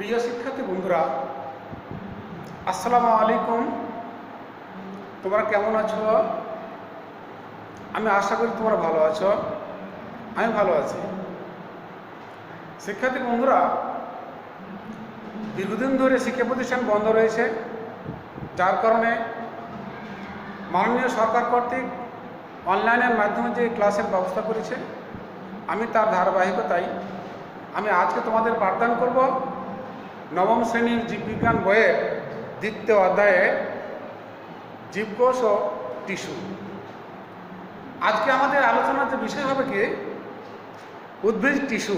প্রিয় শিক্ষার্থী বন্ধুরা, আসসালামু আলাইকুম। তোমরা কেমন আছো? আমি আশা করি তোমরা ভালো আছো। আমি ভালো আছি। শিক্ষার্থী বন্ধুরা, দীর্ঘদিন ধরে শিক্ষা প্রতিষ্ঠান বন্ধ রয়েছে, যার কারণে মাননীয় সরকার কর্তৃক অনলাইনের মাধ্যমে যে ক্লাসের ব্যবস্থা করেছে, আমি তার ধারাবাহিকতায় আমি আজকে তোমাদের পাঠদান করব নবম শ্রেণীর জীববিজ্ঞান বইয়ের দ্বিতীয় অধ্যায়ে জীবকোষ ও টিস্যু। আজকে আমাদের আলোচনার যে বিষয় হবে কি উদ্ভিদ টিস্যু।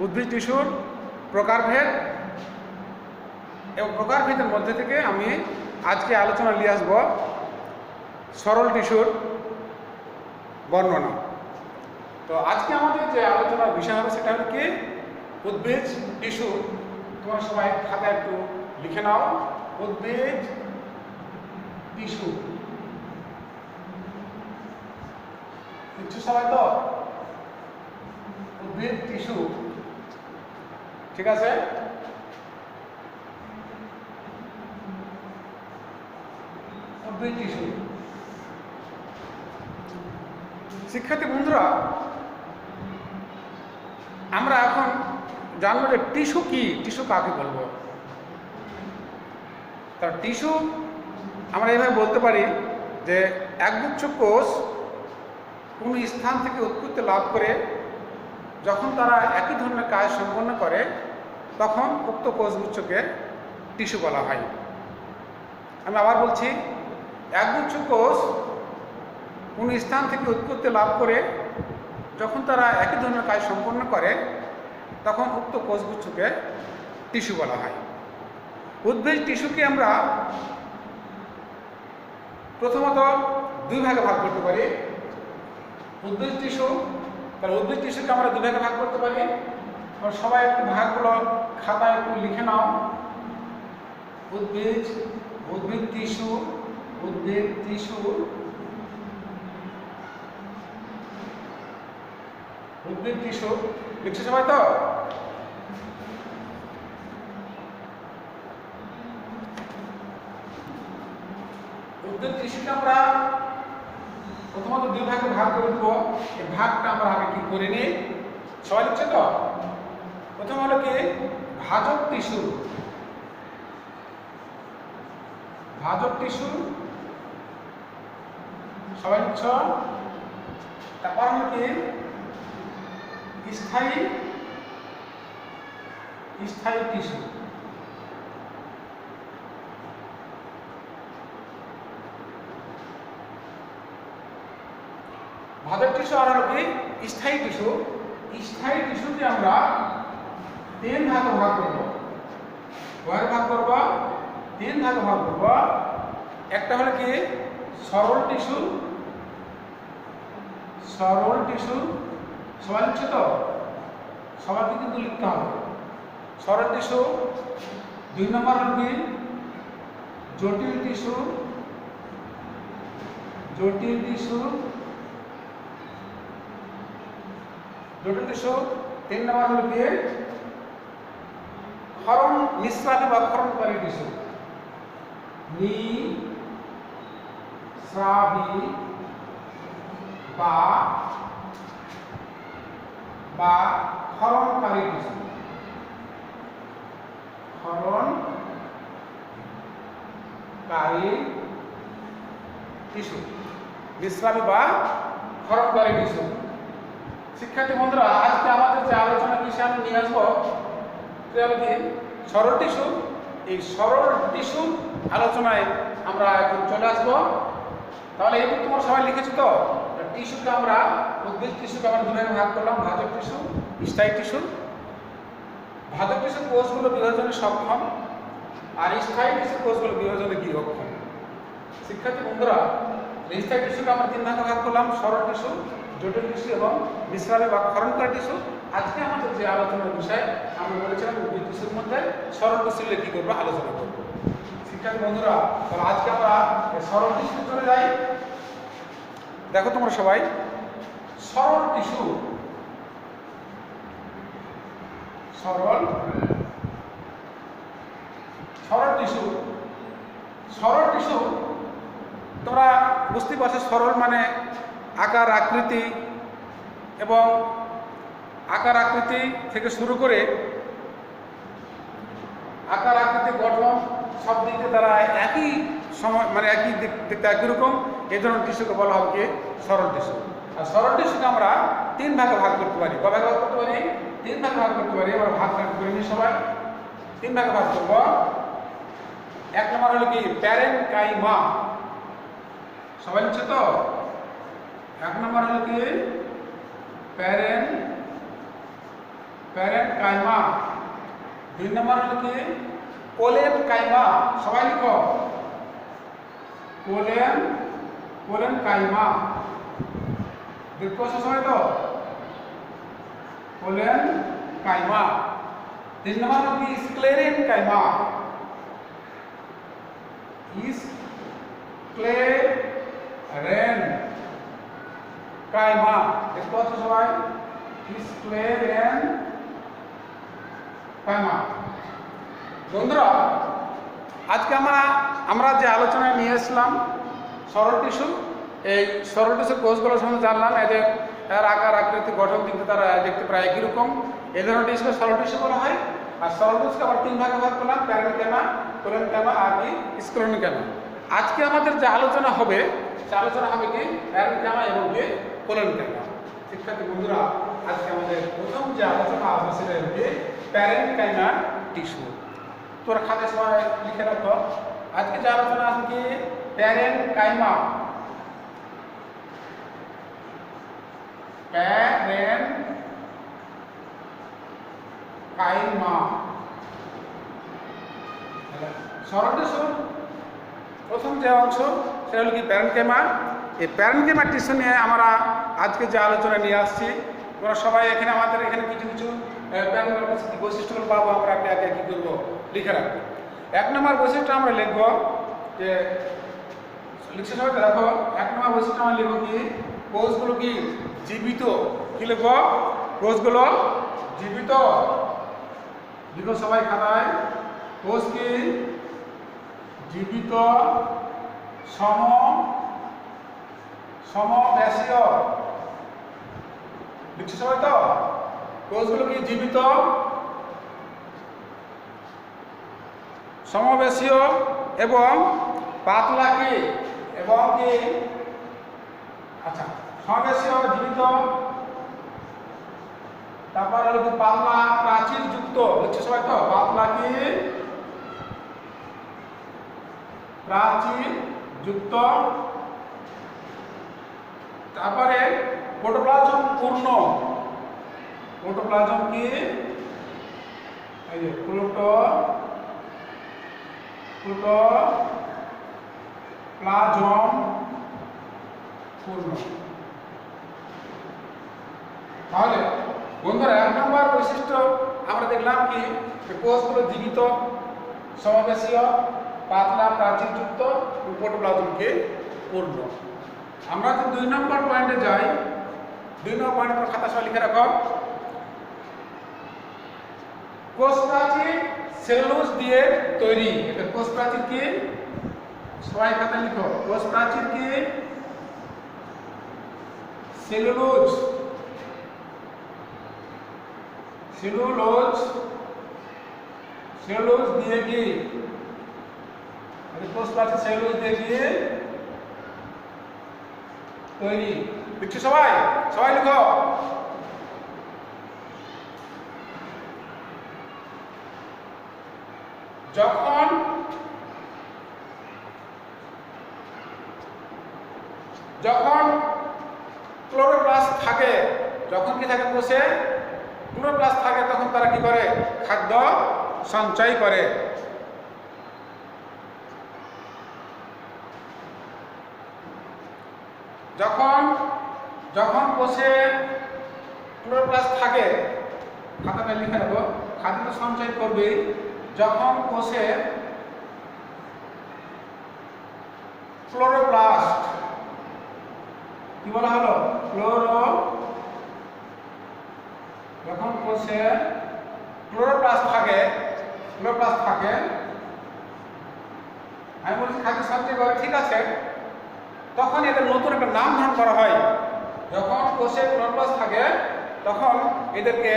উদ্ভিদ টিস্যুর প্রকারভেদ এবং প্রকারভেদের মধ্যে থেকে আমি আজকে আলোচনা নিয়ে আসবো সরল টিস্যুর বর্ণনা। তো আজকে আমাদের যে আলোচনার বিষয় হবে সেটা হলো কি উদ্ভিদ টিস্যু। তোমরা সবাই খাতায় একটু লিখে নাও, উদ্ভিদ টিস্যু। লিখছো সবাই তো? উদ্ভিদ টিস্যু, ঠিক আছে? উদ্ভিদ টিস্যু। শিক্ষার্থী বন্ধুরা, আমরা এখন জানবো যে টিস্যু কি, টিস্যু কাকে বলবো। তার টিস্যু আমরা এইভাবে বলতে পারি যে একগুচ্ছ কোষ কোনো স্থান থেকে উৎপত্তি লাভ করে যখন তারা একই ধরনের কাজ সম্পন্ন করে তখন উক্ত কোষগুচ্ছকে টিস্যু বলা হয়। আমি আবার বলছি, একগুচ্ছ কোষ কোনো স্থান থেকে উৎপত্তি লাভ করে যখন তারা একই ধরনের কাজ সম্পন্ন করে তখন উক্ত কোষগুচ্ছকে টিস্যু বলা হয়। উদ্ভিদ টিস্যুকে আমরা প্রথমত দুই ভাগে ভাগ করতে পারি। উদ্ভিদ টিস্যু, তাহলে উদ্ভিদ টিস্যুকে আমরা দুই ভাগে ভাগ করতে পারি। সবাই একটু ভাগগুলো খাতায় একটু লিখে নাও। উদ্ভিদ টিস্যু, উদ্ভিদ টিস্যু, উদ্ভিদ টিস্যু। লিখছে সবাই তো? উদ্ভিদ টিস্যুকে আমরা প্রথমত দুই ভাগে ভাগ করে দেবো। এই ভাগটা আমরা আগে কি করে নিই, সবাই লিখছে তো? প্রথম হলো কি ভাজক টিস্যু। ভাজক টিস্যু, সবাই লিখছ? তারপর হলো কি স্থায়ী টিস্যু। ভাজক টিস্যু আর হলো কি স্থায়ী টিস্যু। স্থায়ী টিস্যুকে আমরা তিন ভাগে ভাগ করবো। কয়েক ভাগ করবো? তিন ভাগে ভাগ করবো। একটা হলো কি সরল টিস্যু। সরল টিস্যু, সবাই লিখছে তো? সবাইকে কিন্তু লিখতে হবে। সরল টিস্যু। দুই নম্বর হল কি জটিল টিস্যু। জটিল টিস্যু, জটিল টিস্যু। তিন নম্বর হল কি ক্ষরণ নিঃস্রাবী বা ক্ষরণকারী টিস্যু। নিঃস্রাবী বা ক্ষরণকারী টিস্যু। ক্ষরণকারী টিস্যু, নিঃস্রাবী বা ক্ষরণকারী টিস্যু। শিক্ষার্থী বন্ধুরা, আজকে আমাদের যে আলোচনা বিষয় আমি নিয়ে আসবো সরল টিস্যু। এই সরল টিস্যু আলোচনায় আমরা এখন চলে আসবো। তাহলে এই তোমরা সবাই লিখেছো তো? টিস্যুকে আমরা উদ্ভিদ টিস্যুকে আমরা দুই ভাগে ভাগ করলাম, ভাজক টিস্যু, স্থায়ী টিস্যু। ভাজক টিস্যুর কোষগুলো বিভাজনে সক্ষম আর স্থায়ী টিস্যুর কোষগুলো বিভাজনে কি অক্ষম। শিক্ষার্থী বন্ধুরা, স্থায়ী টিস্যুকে আমরা তিন ভাগে ভাগ করলাম, সরল টিস্যু, জটিল টিস্যু এবং নিঃস্রাবী বা ক্ষরণকারী টিস্যু। আজকে আমাদের যে আলোচনার বিষয় আমি বলেছিলাম উদ্ভিদ টিস্যুর মধ্যে সরল টিস্যু কি করবো, আলোচনা করবো। শিক্ষার্থী বন্ধুরা, তাহলে আজকে আমরা সরল টিস্যু চলে যাই। দেখো তোমরা সবাই, সরল টিস্যু সরল সরল টিস্যু। সরল টিস্যু তোমরা বুঝতে পারছো, সরল মানে আকার আকৃতি, এবং আকার আকৃতি থেকে শুরু করে আকার আকৃতি গঠন সব দিকে তারা একই সময় মানে একই দেখতে একই রকম, এই ধরনের টিস্যুকে বলা হবে কি সরল টিস্যু। আর সরল টিস্যুকে আমরা 3 ভাগে ভাগ করতে পারি। কয় ভাগে ভাগ করতে পারি? 3 ভাগে ভাগ করতে পারি। আমরা ভাগ করে নিই সবাই, 3 ভাগে ভাগ করব। 1 নম্বর হলো কি প্যারেনকাইমা। সবাই লিখছে তো? 1 নম্বর হলো কি প্যারেনকাইমা। 2 নম্বর হলো কি কোলেনকাইমা। সবাই লিখো কোলেনকাইমা। দেখতে পাচ্ছ সবাই তো? কোলেনকাইমা। 3 নম্বর হলো কি স্ক্লেরেনকাইমা। স্ক্লেরেনকাইমা। দেখতে পাচ্ছ সবাই? স্ক্লেরেনকাইমা। বন্ধুরা, আজকে আমরা যে আলোচনায় নিয়ে আসলাম সরল টিস্যু, এই সরল টিস্যুর কোষগুলোর সঙ্গে জানলাম এদের আকার আকৃতি গঠন কিন্তু তারা দেখতে প্রায় একই রকম। এই ধরনের টিস্যুকে সরল টিস্যু বলা হয়। আর সরল টিস্যুকে আবার 3 ভাগে ভাগ করলাম, প্যারেনকাইমা, কোলেনকাইমা আর কি স্ক্লেরেনকাইমা। আজকে আমাদের যে আলোচনা হবে সে আলোচনা হবে কি প্যারেনকাইমা এবং কি কোলেনকাইমা। শিক্ষার্থী বন্ধুরা, আজকে আমাদের প্রথম যে আলোচনা আসবে সেটা হলো কি প্যারেনকাইমা টিস্যু। তোরা খাতায় সবাই লিখে রাখো। আজকে যে আলোচনা আসবে কি প্যারেনকাইমা। প্যারেনকাইমা সরল টিস্যু প্রথম যে অংশ সেটা হলো কি প্যারেনকাইমা। এই প্যারেনকাইমা টিস্যু নিয়ে আমরা আজকে যে আলোচনা নিয়ে আসছি, তোমরা সবাই এখানে আমাদের এখানে কিছু কিছু প্যারেনকাইমা বৈশিষ্ট্যগুলো পাবো, আমরা একে একে কী করবো লিখে রাখবো। 1 নম্বর বৈশিষ্ট্য আমরা লিখবো যে লিখছে সবাই দেখো। 1 নম্বর বৈশিষ্ট্য আমরা লিখবো কি কোষগুলো কি জীবিত। কি লিখবো? কোষগুলো জীবিত। লিখো সবাই খাতায়, কোষ কি জীবিত, সমব্যাসীয়। লিখছে সবাই তো? কোষগুলো কি জীবিত, সমব্যাসীয় এবং পাতলা কি এবং কি আচ্ছা সমব্যাসীয় জীবিত, তারপর হলো কি পাতলা প্রাচীর যুক্ত। লিখছে সবাই তো? পাতলা কি প্রাচীর যুক্ত। তারপরে প্রোটোপ্লাজম পূর্ণ। প্রোটোপ্লাজম কি এই যে প্রোটোপ্লাজম পূর্ণ। তাহলে বন্ধুরা 1 নম্বর বৈশিষ্ট্য আমরা দেখলাম কি কোষগুলো জীবিত, সমব্যাসীয়, পাতলা প্রাচীরযুক্ত, প্রোটোপ্লাজমকে পূর্ণ। আমরা তো 2 নম্বর পয়েন্টে যাই। 2 নম্বর পয়েন্ট পর খাতা সহ লিখে রাখো। কোষ প্রাচীর সেলুলোজ দিয়ে তৈরি। এটা কোষ প্রাচীর কি সবাই খাতা লিখো। কোষ প্রাচীর কি সেলুলোজ। সেলুলোজ দিয়ে কি কোষ প্রাচীর সেলুলোজ দিয়ে কি তৈরি। লিখছো সবাই? সবাই লিখো। যখন ক্লোরোপ্লাস্ট থাকে, যখন কি থাকে কোষে ক্লোরোপ্লাস্ট থাকে, তখন তারা কি করে খাদ্য সঞ্চয় করে। যখন কোষে ক্লোরোপ্লাস্ট থাকে, খাতাটা লিখে রাখো, খাদ্য সঞ্চয় করবে। যখন কোষে ক্লোরোপ্লাস্ট কি বলা হলো যখন কোষে ক্লোরোপ্লাস্ট থাকে আমি বলছি খাদ্য সঞ্চয় করে, ঠিক আছে, তখন এদের নতুন একটা নাম ধারণ করা হয়। যখন কোষে ক্লোরোপ্লাস্ট থাকে তখন এদেরকে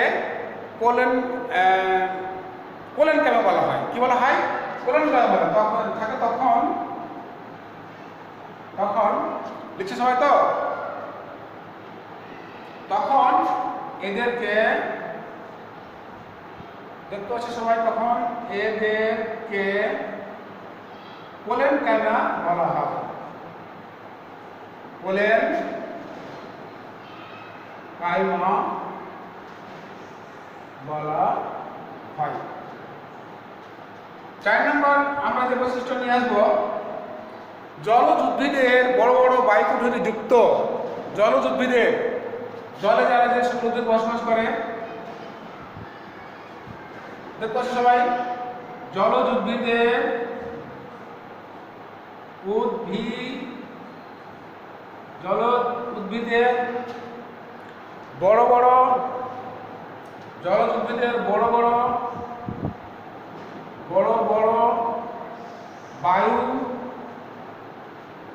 কোলেন কেন বলা হয়? কি বলা হয়? কোলেন কেন বলা তখন থাকে তখন লিখছে সবাই তো, তখন এদেরকে দেখতে পাচ্ছে সবাই, তখন এদেরকে কোলেন কেন বলা হয়? কোলেন কাইমা বলা হয়। 4 নম্বর আমরা যে বৈশিষ্ট্য নিয়ে আসবো, জলজ উদ্ভিদের বড় বড় বায়ুকুঠুরি যুক্ত, জলজ উদ্ভিদের, জলে যারা যে সমুদ্রে বসবাস করে, দেখতে পাচ্ছ সবাই, জলজ উদ্ভিদের বড় বড় বায়ু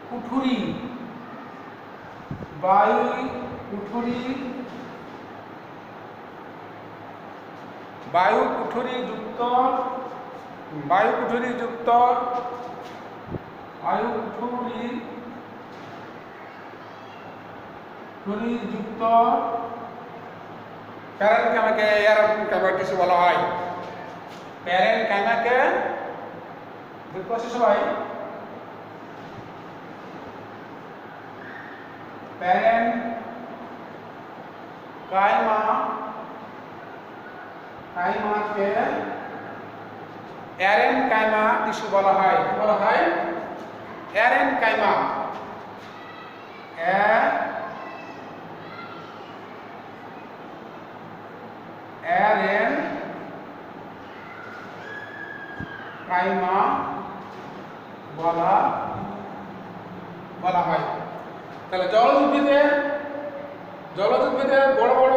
কুঠুরি যুক্ত প্যারেনকাইমাকে এয়ারোকাইমা টিস্যু বলা হয়। প্যারেনকাইমাকে দেখতে পাচ্ছি সবাই, প্যারেনকাইমাকে এরেনকাইমা টিস্যু বলা হয়। কি বলা হয়? এরেনকাইমা। এরেনকাইমা বলা হয়। তাহলে জলজ উদ্ভিদের বড় বড়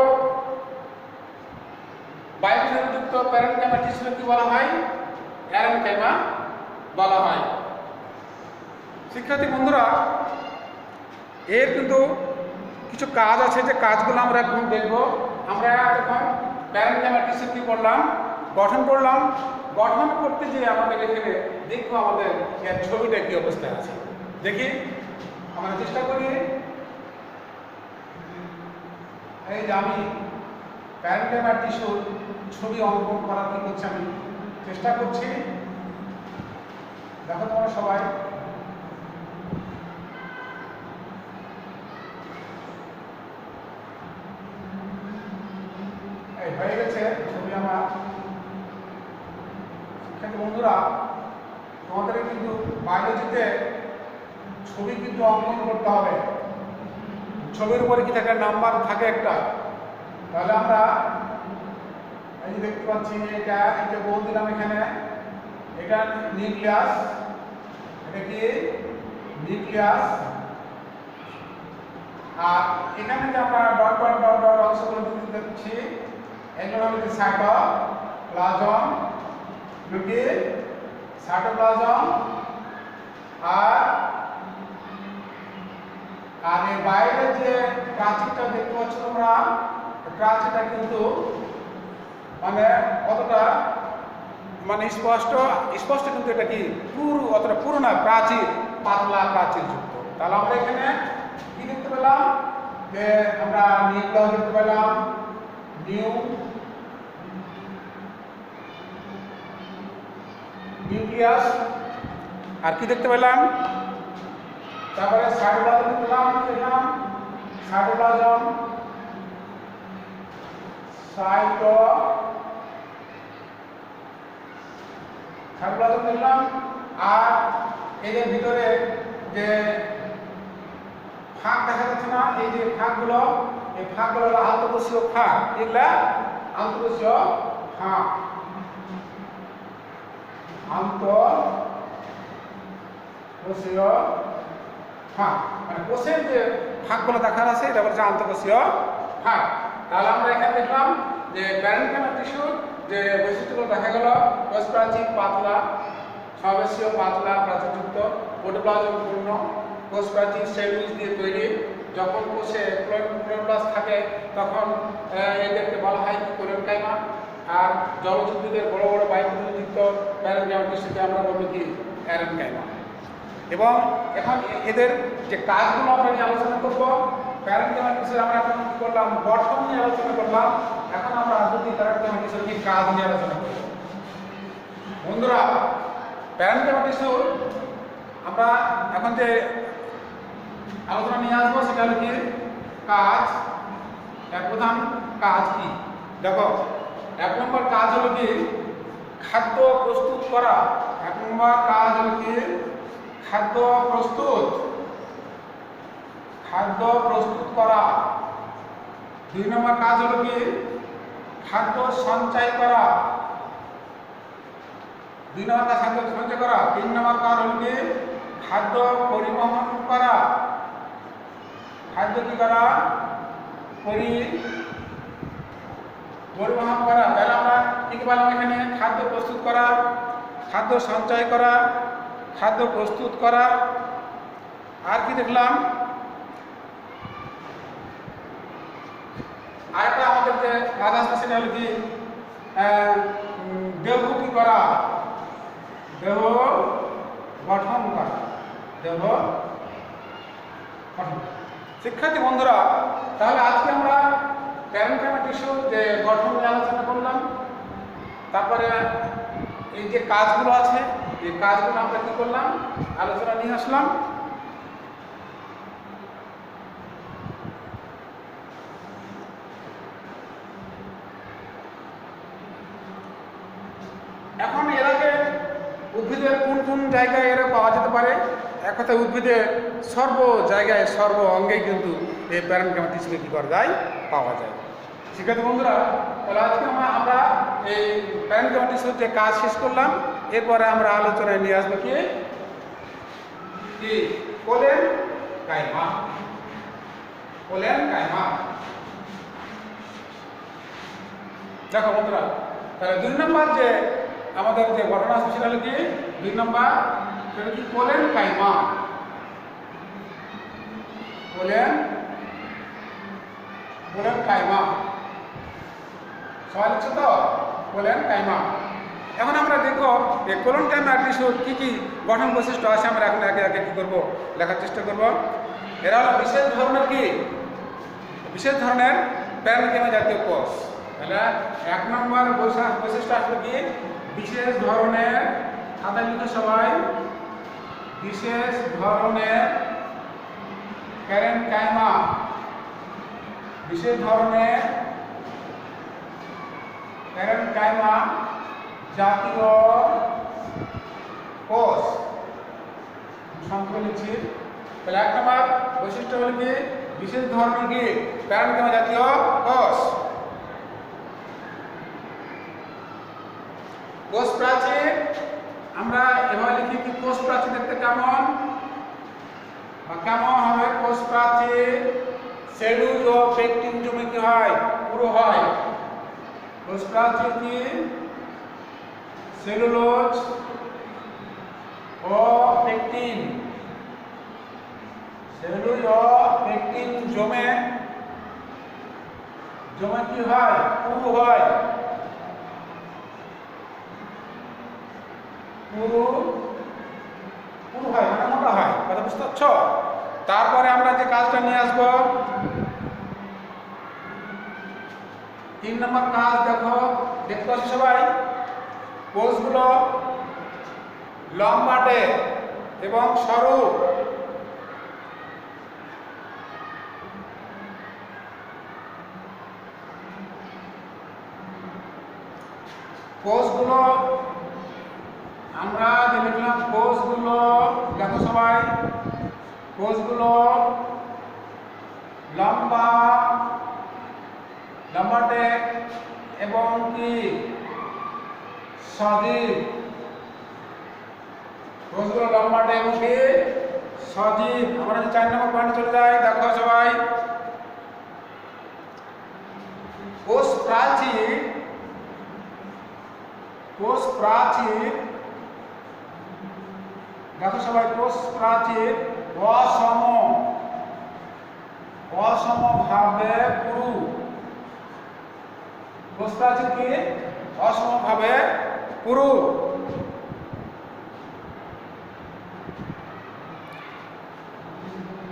বায়ুযুক্ত প্যারেনকাইমা টিস্যু কি বলা হয়? এরেনকাইমা বলা হয়। শিক্ষার্থী বন্ধুরা, এর কিন্তু কিছু কাজ আছে, যে কাজগুলো আমরা এখন দেখব। আমরা এখন প্যারেনকাইমা টিস্যু কি করলাম? গঠন করলাম। গঠন করতে যে আমাদের এখানে দেখবো আমাদের এর ছবিটা কি অবস্থায় আছে। দেখি, আমরা চেষ্টা করি। এই যে আমি প্যারেনকাইমা টিস্যুর ছবি অঙ্কন করার কি করছি, আমি চেষ্টা করছি। দেখো তোমরা সবাই, এই হয়ে গেছে ছবি আমার। শিক্ষার্থী বন্ধুরা, তোমাদের কিন্তু বায়োলজিতে ছবি কিন্তু অঙ্কন করতে হবে। ছবির উপরে কি থাকে? নাম্বার থাকে একটা। তাহলে আমরা এই যে দেখতে পাচ্ছি, এটা বল দিলাম এখানে, এটা নিউক্লিয়াস, এটা কি নিউক্লিয়াস। আর এখানে যে আমরা ডট ডট ডট ডট অংশগুলো দেখছি, এগুলো হচ্ছে সাইটোপ্লাজম, সাইটোপ্লাজম। আর এর বাইরে যে প্রাচীরটা দেখতে পাচ্ছ তোমরা, প্রাচীরটা কিন্তু মানে অতটা মানে স্পষ্ট কিন্তু এটা কি অতটা পুরো না, প্রাচীর, পাতলা প্রাচীর যুক্ত। তাহলে আমরা এখানে কি দেখতে পেলাম? যে আমরা নিউক্লিয়াস দেখতে পেলাম, নিউক্লিয়াস। আর কি দেখতে পেলাম? তারপরে সাইটোপ্লাজম দেখলাম, সাইটোপ্লাজম, সাইটোপ্লাজম দেখলাম। আর এদের ভিতরে যে ফাঁক দেখা যাচ্ছে না, এই যে ফাঁকগুলো, এই ফাঁকগুলো হলো আন্তঃকোষীয় ফাঁক। এগুলা আন্তঃকোষীয় ফাঁক, আন্তঃকোষীয় ফাঁক, মানে কোষের যে ফাঁকগুলো দেখা যাচ্ছে এটা হচ্ছে আন্তঃকোষীয় ফাঁক। তাহলে আমরা এখানে দেখলাম যে প্যারেনকাইমা টিস্যুর যে বৈশিষ্ট্যগুলো দেখা গেল, কোষ প্রাচীর পাতলা, সমাবেশীয় পাতলা প্রাচীরযুক্ত, প্রোটোপ্লাজম পূর্ণ। কোষ প্রাচীর সেলুলোজ দিয়ে তৈরি। যখন কোষে ক্লোরোপ্লাস্ট থাকে তখন এদেরকে বলা হয় কি কোলেনকাইমা। আর জলজ উদ্ভিদের বড় বড় বায়ুমণ্ডলযুক্ত প্যারেনকাইমা টিস্যুকে আমরা বলি কি প্যারেনকাইমা। এবং এখন এদের যে কাজগুলো আমরা নিয়ে আলোচনা করবো। প্যারেনকাইমা টিস্যুর আমরা এখন কি করলাম, গঠন নিয়ে আলোচনা করলাম। এখন আমরা যদি প্যারেনকাইমা টিস্যুর কি কাজ নিয়ে আলোচনা করব। বন্ধুরা, প্যারেনকাইমা টিস্যু আমরা এখন যে আলোচনা নিয়ে আসবো সেটা হলো কি কাজ। এক প্রধান কাজ কি দেখো, 1 নম্বর কাজ হলো কি খাদ্য প্রস্তুত করা। 1 নম্বর কাজ হলো কি খাদ্য প্রস্তুত করা। 2 নম্বর কাজ হলো কি খাদ্য সঞ্চয় করা। 2 নম্বর কাজ খাদ্য সঞ্চয় করা। 3 নম্বর কাজ হলো কি খাদ্য পরিবহন করা। খাদ্য কি করা, পরিবহন করা। তাহলে আমরা কি বললাম এখানে, খাদ্য প্রস্তুত করা, খাদ্য সঞ্চয় করা, খাদ্য প্রস্তুত করা। আর কি দেখলাম, আরেকটা আমাদের যে কাজ আসছে সেটা হলো কি দেহ কি করা, দেহ গঠন করা। দেহ গঠন। শিক্ষার্থী বন্ধুরা, তাহলে আজকে আমরা প্যারেনকাইমা টিস্যুর যে গঠন নিয়ে আলোচনা করলাম। তারপরে এই যে কাজগুলো আছে এই কাজগুলো আমরা কি করলাম, আলোচনা নিয়ে আসলাম। এখন এর আগে উদ্ভিদের কোন কোন জায়গায় এরা পাওয়া যেতে পারে? এক কথায় উদ্ভিদের সর্ব জায়গায় সর্ব অঙ্গেই কিন্তু এই প্যারেনকাইমা টিস্যুকে কি করা যায়, পাওয়া যায়। শিক্ষার্থী বন্ধুরা, তাহলে আজকে আমরা এই প্যারেনকাইমা টিস্যুর যে কাজ শেষ করলাম। এরপরে আমরা আলোচনায় নিয়ে আসবো কি কোলেনকাইমা। দেখো বন্ধুরা, তাহলে 2 নম্বর যে আমাদের যে ঘটনা আসছে সেটা হলো কি 2 নম্বর, সেটা কি কোলেনকাইমা। কোলেনকাইমা সবাই লিখছো তো? কোলেনকাইমা। এখন আমরা দেখব যে কোলেনকাইমা টিস্যুর কি কি গঠন বৈশিষ্ট্য আছে। আমরা এখন একে একে কি করবো, লেখার চেষ্টা করব। এরা হলো বিশেষ ধরনের প্যারেনকাইমা জাতীয় কোষ। তাহলে 1 নম্বর বৈশিষ্ট্য আসলে কি বিশেষ ধরনের, খাতায় লিখে সবাই, বিশেষ ধরনের প্যারেনকাইমা। বিশেষ ধরনের প্যারেনকাইমা জাতীয় কোষ। সংক্ষেপে লিখছি। তাহলে 1 নম্বর বৈশিষ্ট্য হল কি বিশেষ ধরনের কি প্যারেনকাইমা জাতীয় কোষ। কোষ প্রাচীর আমরা এভাবে লিখি কি কোষ প্রাচীর দেখতে কেমন বা কেমন হবে। কোষ প্রাচীর সেলুলোজ ও পেকটিন জমে কি হয়, পুরো হয়। কোষ প্রাচীর কি সেলুলোজ ও পেকটিন, সেলুলোজ ও পেকটিন জমে কি হয়, পুরু হয়। পুরু হয় মানে মোটা হয়। কথা বুঝতে পারছ? তারপরে আমরা যে কাজটা নিয়ে আসবো 3 নম্বর কাজ। দেখো, দেখতে পাচ্ছি সবাই, কোষগুলো লম্বাটে এবং সরু। কোষগুলো আমরা যে লিখলাম, কোষগুলো দেখো সবাই, কোষগুলো লম্বাটে এবং কি সজীব। কোষগুলো লম্বাটে এবং কি সজীব। আমরা যে 4 নম্বর পয়েন্টে চলে যাই, দেখো সবাই, কোষ প্রাচীর কোষ প্রাচীর, দেখো সবাই, কোষ প্রাচীর অসমভাবে পুরু। কোষ প্রাচীর কি? অসমভাবে পুরু।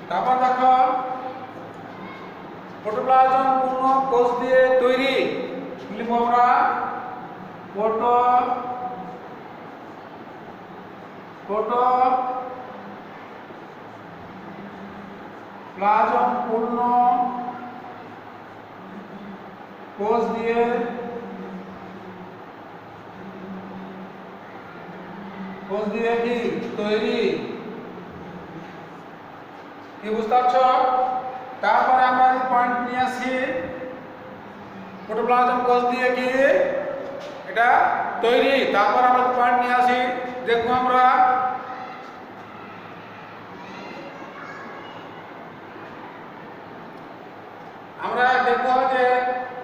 তারপর দেখো প্রোটোপ্লাজম পূর্ণ কোষ দিয়ে তৈরি। লিখব আমরা প্রোটোপ্লাজম পূর্ণ কোষ দিয়ে কি তৈরি। কি বুঝতে পারছো? তারপরে আমরা এই পয়েন্ট নিয়ে আসি, প্রোটোপ্লাজম কোষ দিয়ে কি এটা তৈরি। তারপর আমরা পয়েন্ট নিয়ে আসি, দেখবো আমরা দেখবো যে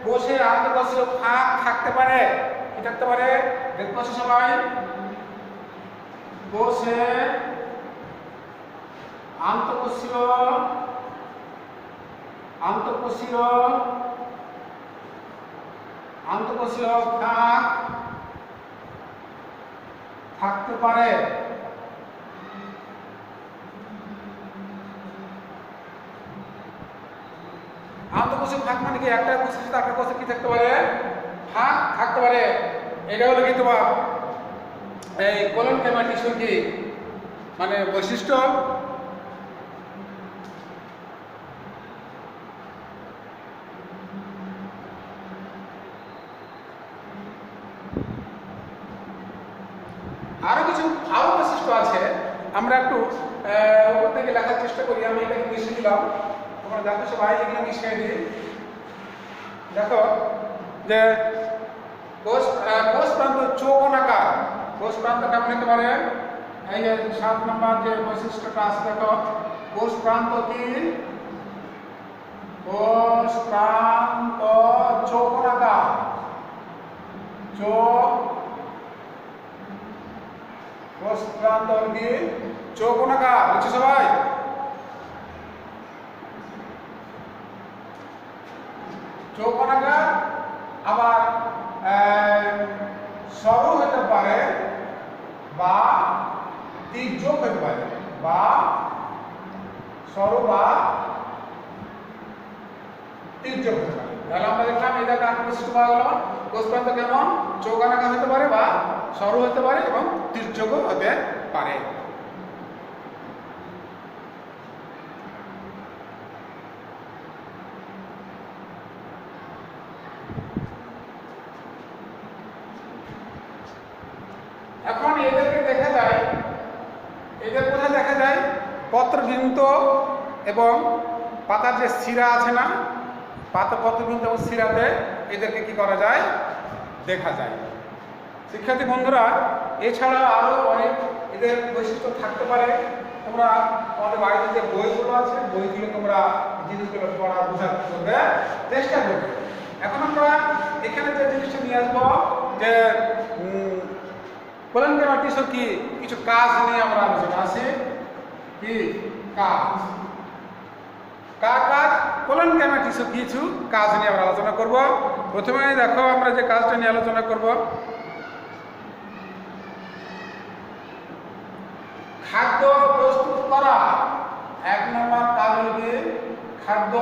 কোষে আন্তঃকোষীয় ফাঁক থাকতে পারে। কি থাকতে পারে? দেখবো সবাই, কোষে আন্তঃকোষীয় ফাঁক থাকতে পারে। আন্তঃকোষীয় ফাঁক মানে কি? একটা কোষের সাথে একটা কোষে কি থাকতে পারে? ফাঁক থাকতে পারে। এটা হলো কি তোমার এই কোলনকেমা টিস্যুর কি মানে বৈশিষ্ট্য। আরো বৈশিষ্ট্য আছে, আমরা একটু উপর থেকে লেখার চেষ্টা করি। আমি এটাকে মিশিয়ে দিলাম, তোমরা দেখো সবাই, এগুলো মিশিয়ে দিই। দেখো যে কোষ প্রান্ত চৌকোনাকার। কোষ প্রান্ত কেমন হতে পারে? এই যে 7 নম্বর যে বৈশিষ্ট্যটা আছে, দেখো কোষ প্রান্ত কি? কোষ প্রান্ত চৌকোনাকার। কোষ প্রান্ত কি? চৌকোনাকার। বুঝছো সবাই? চৌকোনাকার, আবার সরু হতে পারে বা তির্যক হতে পারে, বা সরু বা তির্যক হতে পারে। তাহলে আমরা দেখলাম এটা কার বৈশিষ্ট্য পাওয়া গেল। কোষ প্রান্ত কেমন? চৌকোনাকার হতে পারে বা সরু হতে পারে এবং তির্যক হতে পারে। এখন এদেরকে দেখা যায়, এদের কোথায় দেখা যায়? পত্রবৃন্ত এবং পাতার যে শিরা আছে না, পত্রবৃন্ত এবং শিরাতে এদেরকে কি করা যায়? দেখা যায়। শিক্ষার্থী বন্ধুরা, এছাড়া আরো অনেক এদের বৈশিষ্ট্য থাকতে পারে। তোমরা আমাদের বাড়িতে যে বইগুলো আছে, বইগুলো তোমরা জিনিসগুলো পড়া বোঝার করবে, চেষ্টা করবে। এখন আমরা এখানে যে জিনিসটা নিয়ে আসবো, যে কোলনকেমা টিস্যুর কি কিছু কাজ নিয়ে আমরা আলোচনা আসি। কি কাজ? কোলনকেমা টিস্যুর কিছু কাজ নিয়ে আমরা আলোচনা করব। প্রথমে দেখো আমরা যে কাজটা নিয়ে আলোচনা করব, খাদ্য প্রস্তুত করা। 1 নম্বর কাজ হল কি? খাদ্য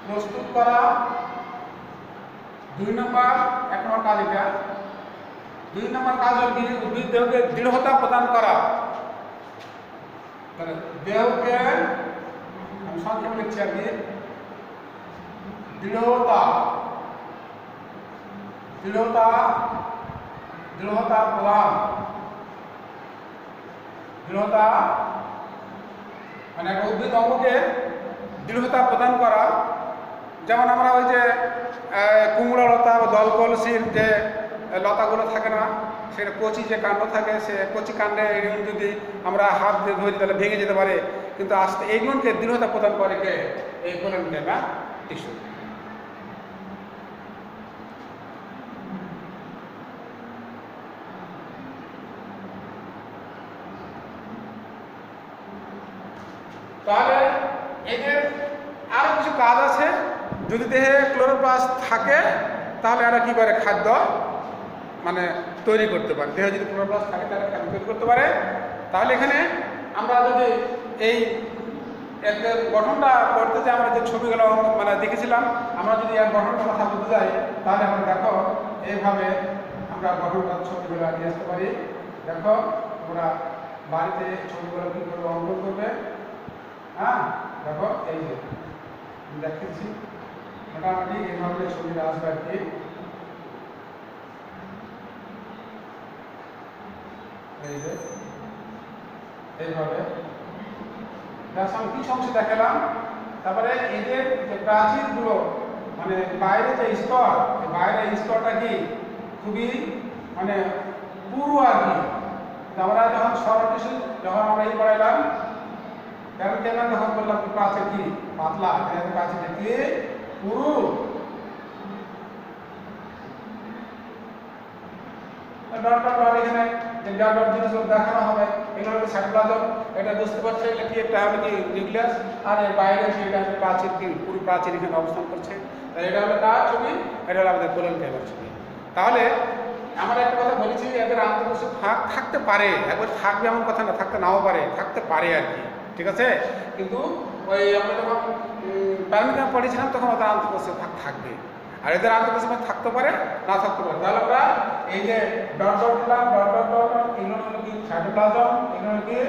প্রস্তুত করা। 2 নম্বর, 1 নম্বর কাজ এটা। 2 নম্বর কাজ হল কি? উদ্ভিদ দেহকে দৃঢ়তা প্রদান করা। দেহকে আমি সংক্ষেপে লিখছি আর কি, দৃঢ়তা প্রদান। দৃঢ়তা মানে একটা উদ্ভিদ অঙ্গকে দৃঢ়তা প্রদান করা। যেমন আমরা ওই যে কুমড়া লতা বা দলকলসির যে লতাগুলো থাকে না, সেটা কচি যে কাণ্ড থাকে, সে কচি কাণ্ডে যদি আমরা হাত দিয়ে ধরি তাহলে ভেঙে যেতে পারে, কিন্তু আস্তে এইগুলোকে দৃঢ়তা প্রদান করে কে? এই কোলনকেমা টিস্যু। তাহলে এদের আরও কিছু কাজ আছে। যদি দেহে ক্লোরোপ্লাস্ট থাকে তাহলে এরা কী করে খাদ্য মানে তৈরি করতে পারে। দেহে যদি ক্লোরোপ্লাস্ট থাকে তাহলে খাদ্য তৈরি করতে পারে। তাহলে এখানে আমরা যদি এই এদের গঠনটা করতে যে আমরা যে ছবিগুলো মানে দেখেছিলাম, আমরা যদি এর গঠনটার কথা বলতে যাই তাহলে আমরা দেখো এইভাবে আমরা গঠনটার ছবিগুলো নিয়ে আসতে পারি। দেখো তোমরা বাড়িতে ছবিগুলো কী করবে অঙ্কন করবে। হ্যাঁ দেখো এই যে দেখেছি মোটামুটি এইভাবে ছবিটা আসবে আর কি। এই যে এইভাবে আমি কিছু অংশ দেখালাম। তারপরে এদের যে প্রাচীরগুলো মানে বাইরে যে স্তর, বাইরের স্তরটা কি খুবই মানে পুরু আর কি। আমরা যখন সরল টিস্যু যখন আমরা এই পড়াইলাম কেন যখন বললাম প্রাচীর কি পাতলা, প্রাচীরটা কি পুরু। এখানে যে ডট জিনিসগুলো দেখানো হবে এগুলো হচ্ছে সাইটোপ্লাজম। এটা বুঝতে পারছে এটা কি একটা হলো কি নিউক্লিয়াস, আর এর বাইরে সেটা হচ্ছে প্রাচীর, কি পুরো প্রাচীর এখানে অবস্থান করছে। তাহলে এটা হলো কার ছবি? এটা হলো আমাদের কোলন ক্যাভার ছবি। তাহলে আমরা একটা কথা বলেছি এদের আন্তঃকোষীয় ফাঁক থাকতে পারে, একবার থাকবে এমন কথা না, থাকতে নাও পারে, থাকতে পারে আর কি, ঠিক আছে। কিন্তু ওই আমরা যখন প্যারামিটার পড়েছিলাম তখন ওদের আন্তঃকোষীয় ফাঁক থাকবে, আর এদের আন্তঃকোষীয় ফাঁক থাকতে পারে না থাকতে পারে। তাহলে আমরা এই যে ডট ডট দিলাম, ডট ডট ডট এগুলো হলো কি সাইটোপ্লাজম, এগুলো হলো কি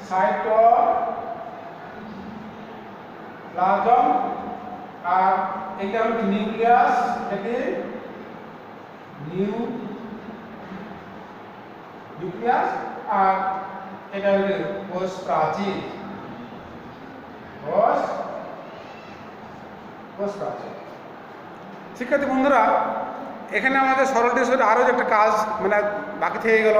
সাইটোপ্লাজম, আর এটা হলো কি নিউক্লিয়াস, এটা কি নিউক্লিয়াস, আর এটা হলো কোষ প্রাচীর, কোষ প্রাচীর। শিক্ষার্থী বন্ধুরা, এখানে আমাদের সরল টিস্যুর আরও যে একটা কাজ মানে বাকি থেকে গেল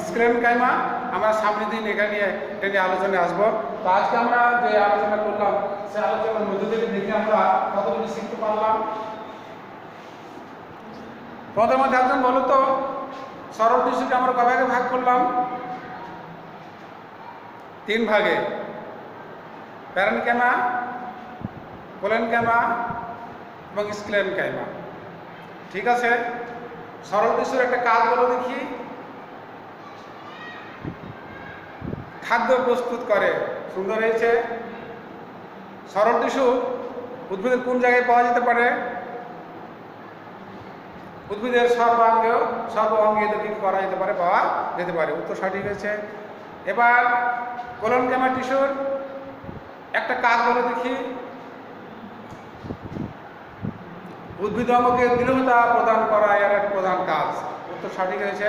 স্ক্লেনকাইমা। আমরা সামনের দিন এখানে এটা নিয়ে আলোচনায় আসবো। তো আজকে আমরা যে আলোচনা করলাম সে আলোচনার মধ্যে থেকে দেখে আমরা কতটুকু শিখতে পারলাম। তোমাদের মধ্যে একজন বলো তো সরল টিস্যুকে আমরা কয় ভাগে ভাগ করলাম? 3 ভাগে, প্যারেনকাইমা, কোলেনকাইমা এবং স্ক্লেনকাইমা, ঠিক আছে। সরল টিস্যুর একটা কাজ বলো দেখি। খাদ্য প্রস্তুত করে, সুন্দর হয়েছে। সরল টিস্যু উদ্ভিদের কোন জায়গায় পাওয়া যেতে পারে? উদ্ভিদের সর্বাঙ্গে এদের কি করা যেতে পারে, পাওয়া যেতে পারে। উত্তর সঠিক হয়েছে। এবার কোলনকাইমা টিস্যুর একটা কাজ বলো দেখি। উদ্ভিদ অঙ্গকে দৃঢ়তা প্রদান করা এর এক প্রধান কাজ। উত্তর সঠিক হয়েছে।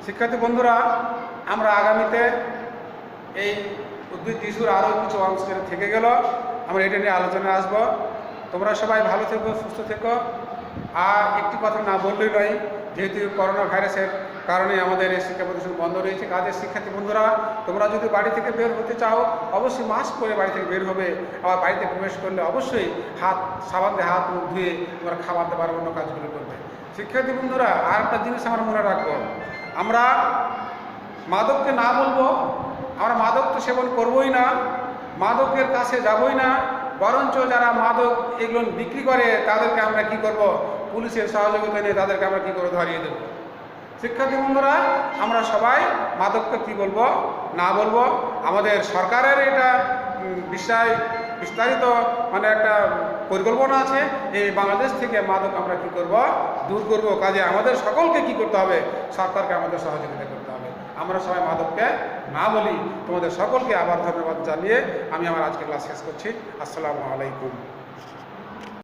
শিক্ষার্থী বন্ধুরা, আমরা আগামীতে এই উদ্ভিদ টিস্যুর আরও কিছু অংশ থেকে গেল, আমরা এটা নিয়ে আলোচনায় আসবো। তোমরা সবাই ভালো থেকো, সুস্থ থেকো। আর একটি কথা না বললেই নয়, যেহেতু করোনা ভাইরাসের কারণে আমাদের এই শিক্ষা প্রতিষ্ঠান বন্ধ রয়েছে, কাজের শিক্ষার্থী বন্ধুরা তোমরা যদি বাড়ি থেকে বের হতে চাও অবশ্যই মাস্ক পরে বাড়ি থেকে বের হবে। আবার বাড়িতে প্রবেশ করলে অবশ্যই সাবান দিয়ে হাত মুখ ধুয়ে তোমরা খাবার দাবার অন্য কাজগুলো করবে। শিক্ষার্থী বন্ধুরা, আর একটা জিনিস আমরা মনে রাখবো, আমরা মাদককে না বলবো, আমরা মাদক তো সেবন করবোই না, মাদকের কাছে যাবই না, বরঞ্চ যারা মাদক এগুলো বিক্রি করে তাদেরকে আমরা কি করব, পুলিশের সহযোগিতা নিয়ে তাদেরকে আমরা কি করে ধরিয়ে দেব। শিক্ষার্থী বন্ধুরা, আমরা সবাই মাদককে কি বলবো, না বলবো। আমাদের সরকারের এটা বিস্তারিত মানে একটা পরিকল্পনা আছে, এই বাংলাদেশ থেকে মাদক আমরা কি করব, দূর করব। কাজে আমাদের সকলকে কি করতে হবে, সরকারকে আমাদের সহযোগিতা করতে হবে। আমরা সবাই মাদককে না বলি। তোমাদের সকলকে আবার ধন্যবাদ জানিয়ে আমি আমার আজকে ক্লাস শেষ করছি। আসসালামু আলাইকুম।